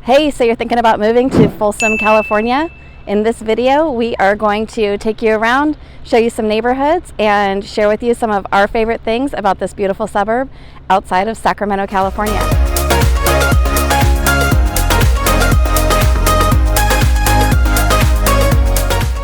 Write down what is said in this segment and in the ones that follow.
Hey, so you're thinking about moving to Folsom, California? In this video, we are going to take you around, show you some neighborhoods, and share with you some of our favorite things about this beautiful suburb outside of Sacramento, California.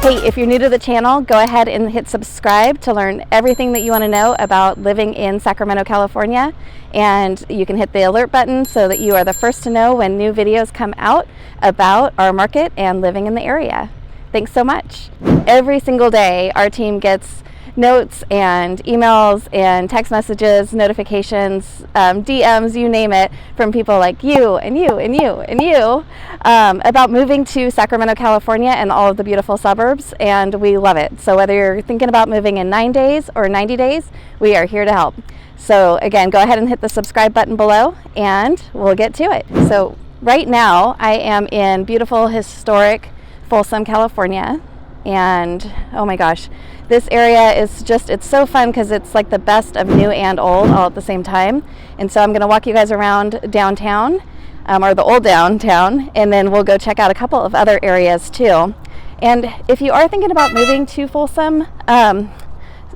Hey, if you're new to the channel, go ahead and hit subscribe to learn everything that you want to know about living in Sacramento, California. And you can hit the alert button so that you are the first to know when new videos come out about our market and living in the area. Thanks so much. Every single day, our team gets notes and emails and text messages, notifications, DMs, you name it, from people like you and you and you and you about moving to Sacramento, California and all of the beautiful suburbs, and we love it. So whether you're thinking about moving in 9 days or 90 days, we are here to help. So again, go ahead and hit the subscribe button below and we'll get to it. So right now I am in beautiful historic Folsom, California, and oh my gosh, this area is just, it's so fun because it's like the best of new and old all at the same time. And so I'm going to walk you guys around downtown, or the old downtown, and then we'll go check out a couple of other areas too. And if you are thinking about moving to Folsom,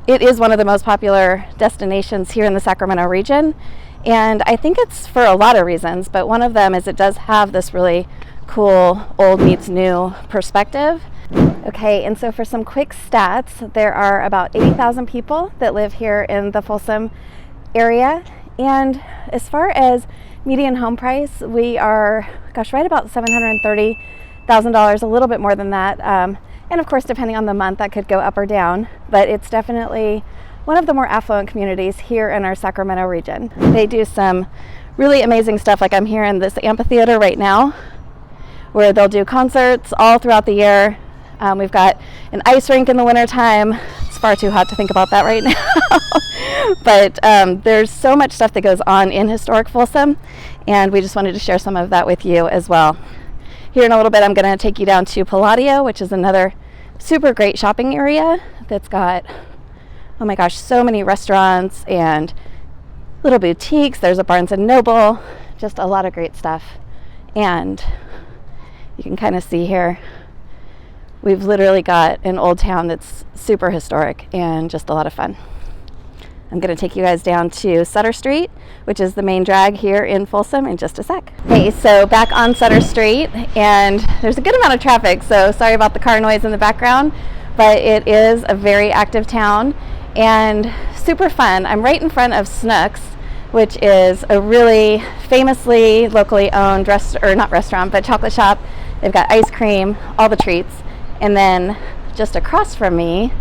it is one of the most popular destinations here in the Sacramento region. And I think it's for a lot of reasons, but one of them is it does have this really cool old meets new perspective. Okay, and so for some quick stats, there are about 80,000 people that live here in the Folsom area. And as far as median home price, we are, gosh, right about $730,000, a little bit more than that. And of course, depending on the month, that could go up or down, but it's definitely one of the more affluent communities here in our Sacramento region. They do some really amazing stuff, like I'm here in this amphitheater right now, where they'll do concerts all throughout the year. We've got an ice rink in the wintertime. It's far too hot to think about that right now. But there's so much stuff that goes on in historic Folsom, and we just wanted to share some of that with you as well. Here in a little bit, I'm going to take you down to Palladio, which is another super great shopping area that's got, oh my gosh, so many restaurants and little boutiques. There's a Barnes & Noble, just a lot of great stuff. And you can kind of see here, we've literally got an old town that's super historic and just a lot of fun. I'm going to take you guys down to Sutter Street, which is the main drag here in Folsom, in just a sec. Hey, so back on Sutter Street, and there's a good amount of traffic, so sorry about the car noise in the background, but it is a very active town and super fun. I'm right in front of Snooks, which is a really famously locally owned not restaurant, but chocolate shop. They've got ice cream, all the treats. And then just across from me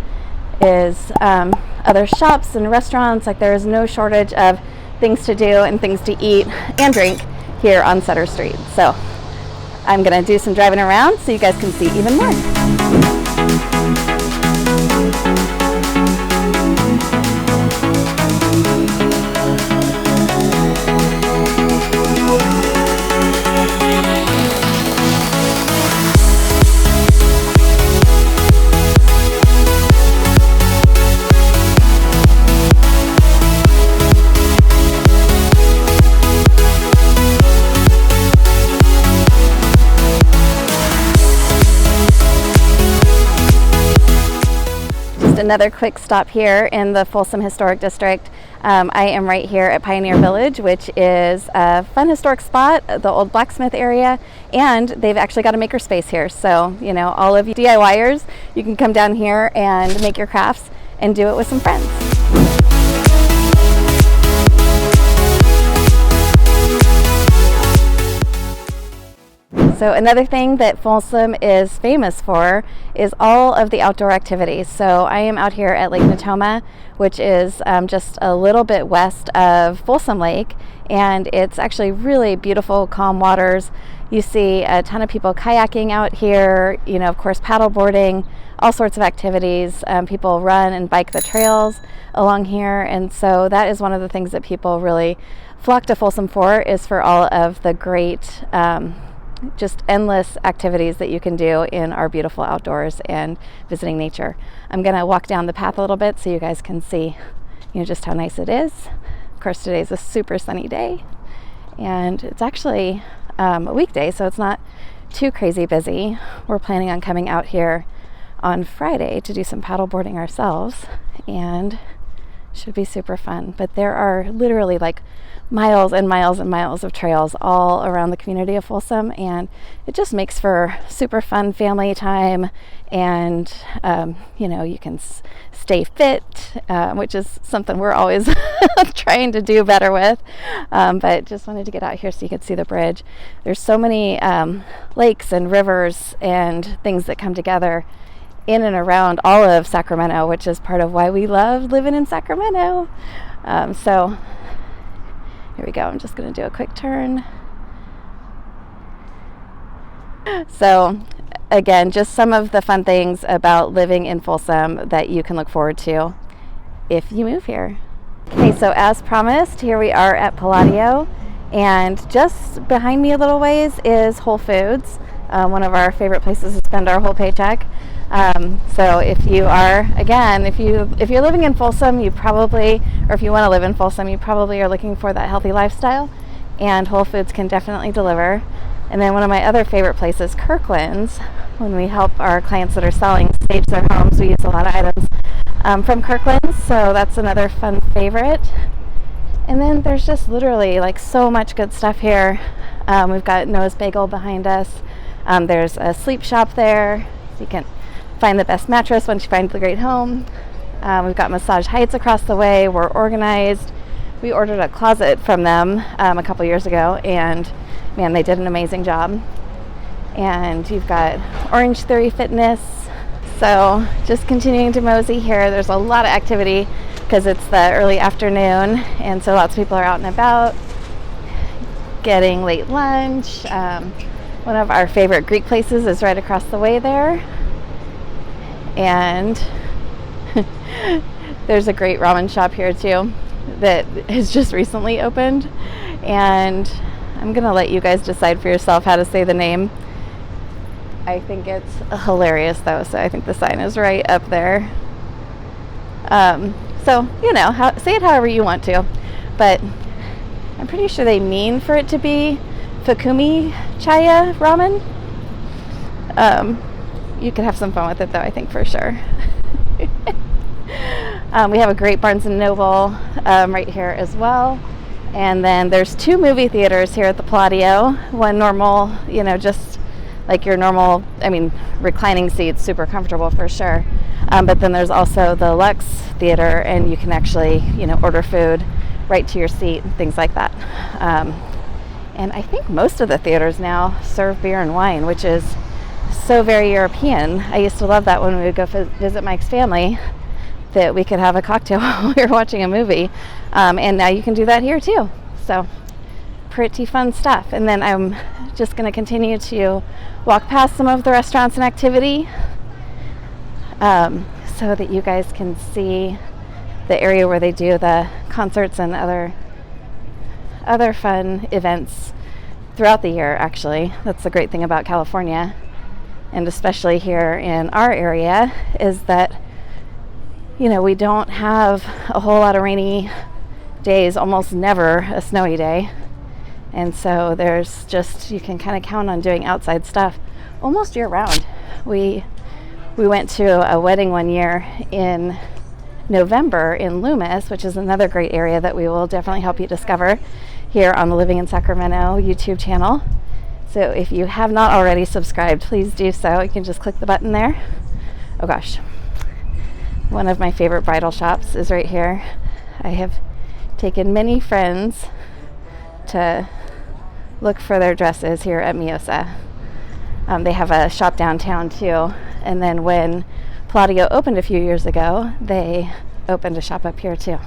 is other shops and restaurants. Like, there is no shortage of things to do and things to eat and drink here on Sutter Street. So I'm going to do some driving around so you guys can see even more. Another quick stop here in the Folsom Historic District. I am right here at Pioneer Village, which is a fun historic spot, the old blacksmith area, and they've actually got a makerspace here. So, you know, all of you DIYers, you can come down here and make your crafts and do it with some friends. So another thing that Folsom is famous for is all of the outdoor activities. So I am out here at Lake Natoma, which is just a little bit west of Folsom Lake, and it's actually really beautiful, calm waters. You see a ton of people kayaking out here, you know, of course, paddle boarding, all sorts of activities. People run and bike the trails along here, and so that is one of the things that people really flock to Folsom for, is for all of the great just endless activities that you can do in our beautiful outdoors and visiting nature. I'm going to walk down the path a little bit so you guys can see, you know, just how nice it is. Of course, today's a super sunny day, and it's actually a weekday, so it's not too crazy busy. We're planning on coming out here on Friday to do some paddle boarding ourselves, and should be super fun. But there are literally like miles and miles and miles of trails all around the community of Folsom, and it just makes for super fun family time. And you can stay fit, which is something we're always trying to do better with, but just wanted to get out here so you could see the bridge. There's so many lakes and rivers and things that come together in and around all of Sacramento, which is part of why we love living in Sacramento. So here we go. I'm just going to do a quick turn. So again, just some of the fun things about living in Folsom that you can look forward to if you move here. Okay, so as promised, here we are at Palladio, and just behind me a little ways is Whole Foods, one of our favorite places to spend our whole paycheck. So if you are, again, if you're living in Folsom, you probably, or if you want to live in Folsom, you probably are looking for that healthy lifestyle, and Whole Foods can definitely deliver. And then one of my other favorite places, Kirkland's. When we help our clients that are selling stage their homes, we use a lot of items from Kirkland's, so that's another fun favorite. And then there's just literally like so much good stuff here. We've got Noah's Bagel behind us. There's a sleep shop there, so you can find the best mattress once you find the great home. We've got Massage Heights across the way. We're organized. We ordered a closet from them a couple years ago, and man, they did an amazing job. And you've got Orange Theory Fitness. So just continuing to mosey here. There's a lot of activity because it's the early afternoon, and so lots of people are out and about getting late lunch. One of our favorite Greek places is right across the way there, and there's a great ramen shop here too that has just recently opened, and I'm gonna let you guys decide for yourself how to say the name. I think it's hilarious though, so I think the sign is right up there. So say it however you want to, but I'm pretty sure they mean for it to be Fukumi Chaya ramen. You could have some fun with it though, I think, for sure. We have a great Barnes & Noble right here as well. And then there's 2 movie theaters here at the Palladio. One normal, just like your normal, reclining seats, super comfortable for sure. But then there's also the Lux Theater, and you can actually, order food right to your seat, things like that. And I think most of the theaters now serve beer and wine, which is so very European. I used to love that when we would go visit Mike's family, that we could have a cocktail while we were watching a movie. And now you can do that here too. So pretty fun stuff. And then I'm just going to continue to walk past some of the restaurants and activity so that you guys can see the area where they do the concerts and other fun events throughout the year, actually. That's the great thing about California, and especially here in our area, is that we don't have a whole lot of rainy days, almost never a snowy day. And so there's just, you can kind of count on doing outside stuff almost year round. We went to a wedding one year in November in Loomis, which is another great area that we will definitely help you discover here on the Living in Sacramento YouTube channel. So if you have not already subscribed, please do so. You can just click the button there. Oh gosh. One of my favorite bridal shops is right here. I have taken many friends to look for their dresses here at Miosa. They have a shop downtown too. And then when Palladio opened a few years ago, they opened a shop up here too,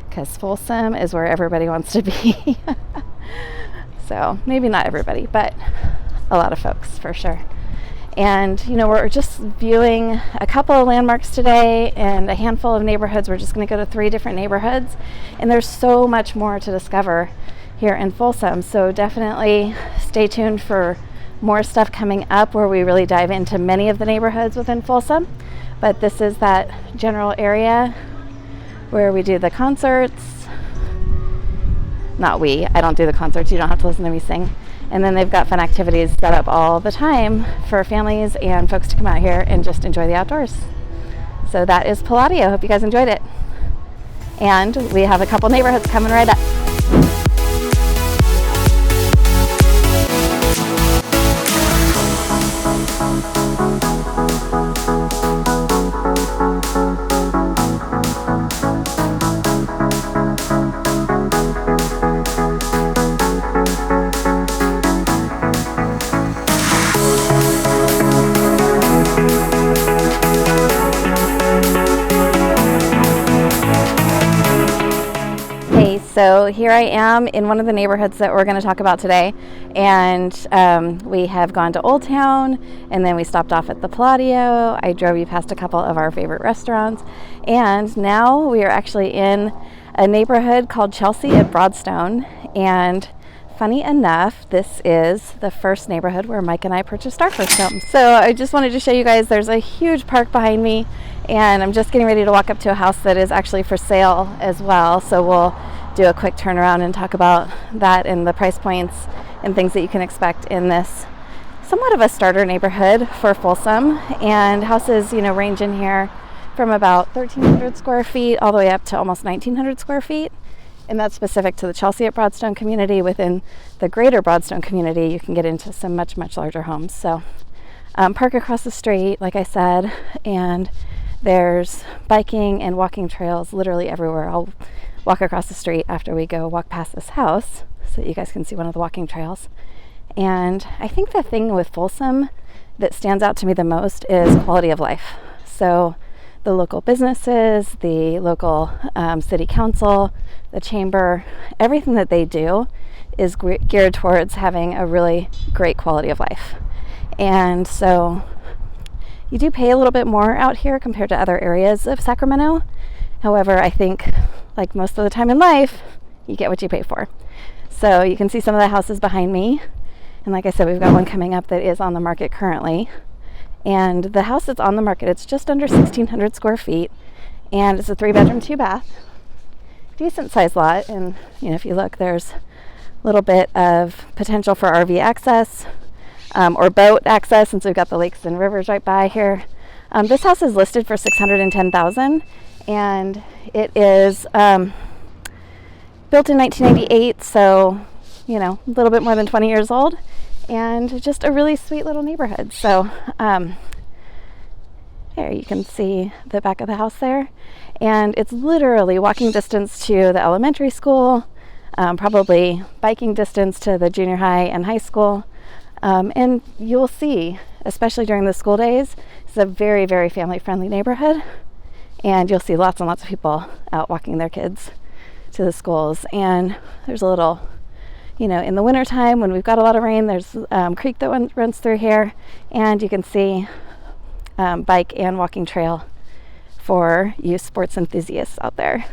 because Folsom is where everybody wants to be. So maybe not everybody, but a lot of folks for sure. And we're just viewing a couple of landmarks today and a handful of neighborhoods. We're just going to go to 3 different neighborhoods, and there's so much more to discover here in Folsom. So definitely stay tuned for more stuff coming up where we really dive into many of the neighborhoods within Folsom. But this is that general area where we do the concerts. Not we, I don't do the concerts, you don't have to listen to me sing. And then they've got fun activities set up all the time for families and folks to come out here and just enjoy the outdoors. So that is Palladio. Hope you guys enjoyed it. And we have a couple neighborhoods coming right up. So here I am in one of the neighborhoods that we're going to talk about today, and we have gone to Old Town, and then we stopped off at the Palladio. I drove you past a couple of our favorite restaurants, and now we are actually in a neighborhood called Chelsea at Broadstone. And funny enough, this is the first neighborhood where Mike and I purchased our first home. So I just wanted to show you guys, there's a huge park behind me, and I'm just getting ready to walk up to a house that is actually for sale as well. So we'll do a quick turnaround and talk about that and the price points and things that you can expect in this somewhat of a starter neighborhood for Folsom. And houses, range in here from about 1,300 square feet all the way up to almost 1,900 square feet. And that's specific to the Chelsea at Broadstone community. Within the greater Broadstone community, you can get into some much, much larger homes. So park across the street, like I said, and there's biking and walking trails literally everywhere. I'll walk across the street after we go walk past this house so that you guys can see one of the walking trails. And I think the thing with Folsom that stands out to me the most is quality of life. So the local businesses, the local city council, the chamber, everything that they do is geared towards having a really great quality of life. And so you do pay a little bit more out here compared to other areas of Sacramento. However, I think, like most of the time in life, you get what you pay for. So you can see some of the houses behind me. And like I said, we've got one coming up that is on the market currently. And the house that's on the market, it's just under 1,600 square feet. And it's a 3-bedroom, 2-bath. Decent sized lot. And, if you look, there's a little bit of potential for RV access or boat access, since we've got the lakes and rivers right by here. This house is listed for $610,000. And it is built in 1998, so a little bit more than 20 years old, and just a really sweet little neighborhood. So there you can see the back of the house there, and it's literally walking distance to the elementary school, probably biking distance to the junior high and high school, and you'll see, especially during the school days, it's a very, very family-friendly neighborhood. And you'll see lots and lots of people out walking their kids to the schools. And there's a little, in the wintertime when we've got a lot of rain, there's a creek that runs through here. And you can see bike and walking trail for you sports enthusiasts out there.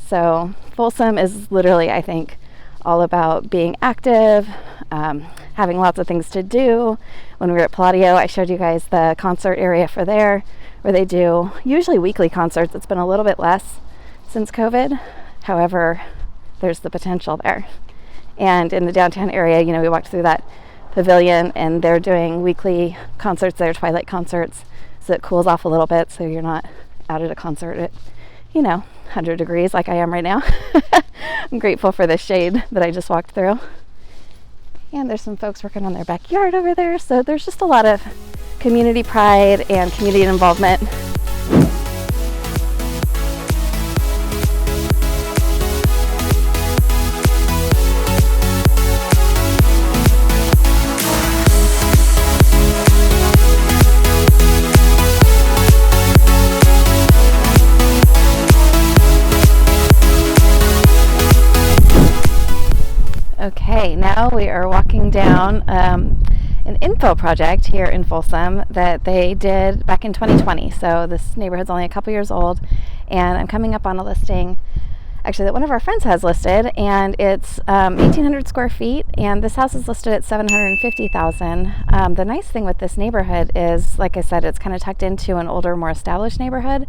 So Folsom is literally, I think, all about being active, having lots of things to do. When we were at Palladio, I showed you guys the concert area for there, where they do usually weekly concerts. It's been a little bit less since COVID. However, there's the potential there. And in the downtown area, we walked through that pavilion, and they're doing weekly concerts there, twilight concerts, so it cools off a little bit, so you're not out at a concert at 100 degrees like I am right now. I'm grateful for the shade that I just walked through. And there's some folks working on their backyard over there, so there's just a lot of community pride and community involvement. Okay, now we are walking down an Infill project here in Folsom that they did back in 2020. So this neighborhood's only a couple years old, and I'm coming up on a listing actually that one of our friends has listed, and it's 1,800 square feet, and this house is listed at $750,000. The nice thing with this neighborhood is, like I said, it's kind of tucked into an older, more established neighborhood,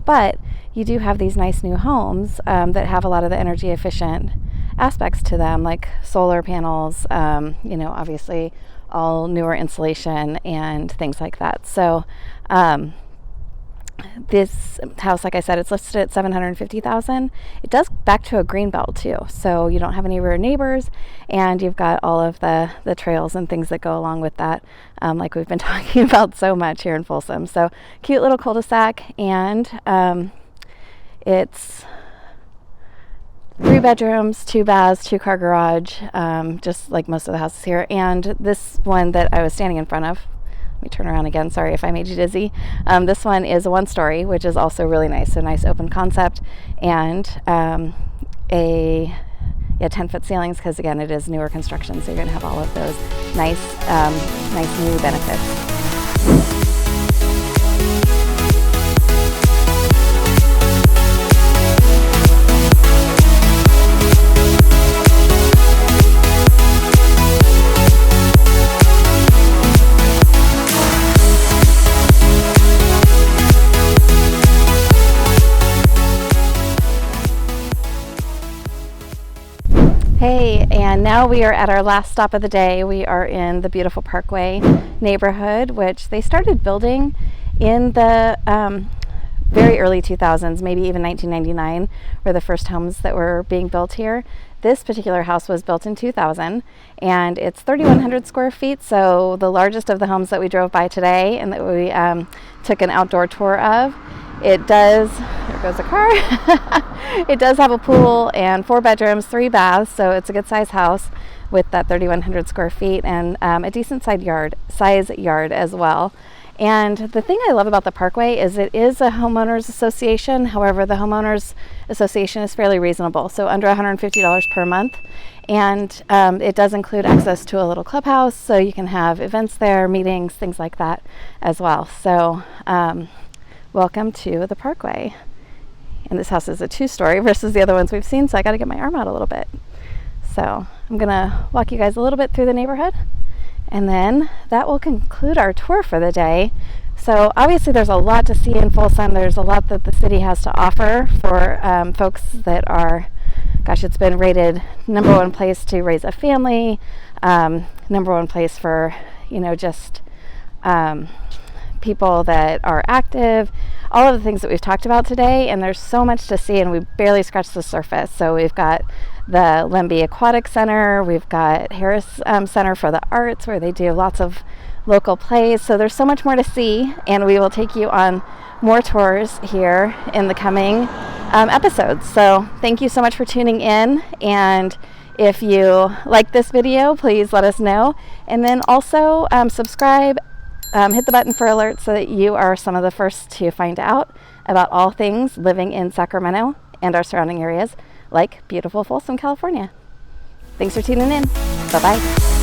but you do have these nice new homes that have a lot of the energy efficient aspects to them, like solar panels, you know, obviously all newer insulation and things like that. So this house, like I said, it's listed at $750,000. It does back to a green belt too, so you don't have any rear neighbors, and you've got all of the trails and things that go along with that, like we've been talking about so much here in Folsom. So cute little cul-de-sac, and it's 3 bedrooms, 2 baths, 2-car garage, just like most of the houses here. And this one that I was standing in front of, let me turn around again, sorry if I made you dizzy. This one is a 1-story, which is also really nice, a nice open concept, and 10-foot ceilings, because again, it is newer construction, so you're going to have all of those nice new benefits. Hey, and now we are at our last stop of the day. We are in the beautiful Parkway neighborhood, which they started building in the very early 2000s, maybe even 1999 were the first homes that were being built here. This particular house was built in 2000, and it's 3,100 square feet, so the largest of the homes that we drove by today and that we took an outdoor tour of. It does, there goes a car. It does have a pool and 4 bedrooms, 3 baths, so it's a good size house with that 3,100 square feet, and a decent size yard as well. And the thing I love about the Parkway is it is a homeowners association. However, the homeowners association is fairly reasonable, so under $150 per month. And it does include access to a little clubhouse, so you can have events there, meetings, things like that as well. So welcome to the Parkway. And this house is a 2-story versus the other ones we've seen, so I got to get my arm out a little bit. So I'm going to walk you guys a little bit through the neighborhood, and then that will conclude our tour for the day. So obviously there's a lot to see in Folsom. There's a lot that the city has to offer for folks that are, gosh, it's been rated #1 place to raise a family, #1 place for, you know, just people that are active, all of the things that we've talked about today. And there's so much to see, and we barely scratched the surface. So we've got the Lemby Aquatic Center, we've got Harris Center for the Arts, where they do lots of local plays. So there's so much more to see, and we will take you on more tours here in the coming episodes. So thank you so much for tuning in, and if you like this video, please let us know, and then also subscribe, hit the button for alerts so that you are some of the first to find out about all things living in Sacramento and our surrounding areas, like beautiful Folsom, California. Thanks for tuning in. Bye-bye.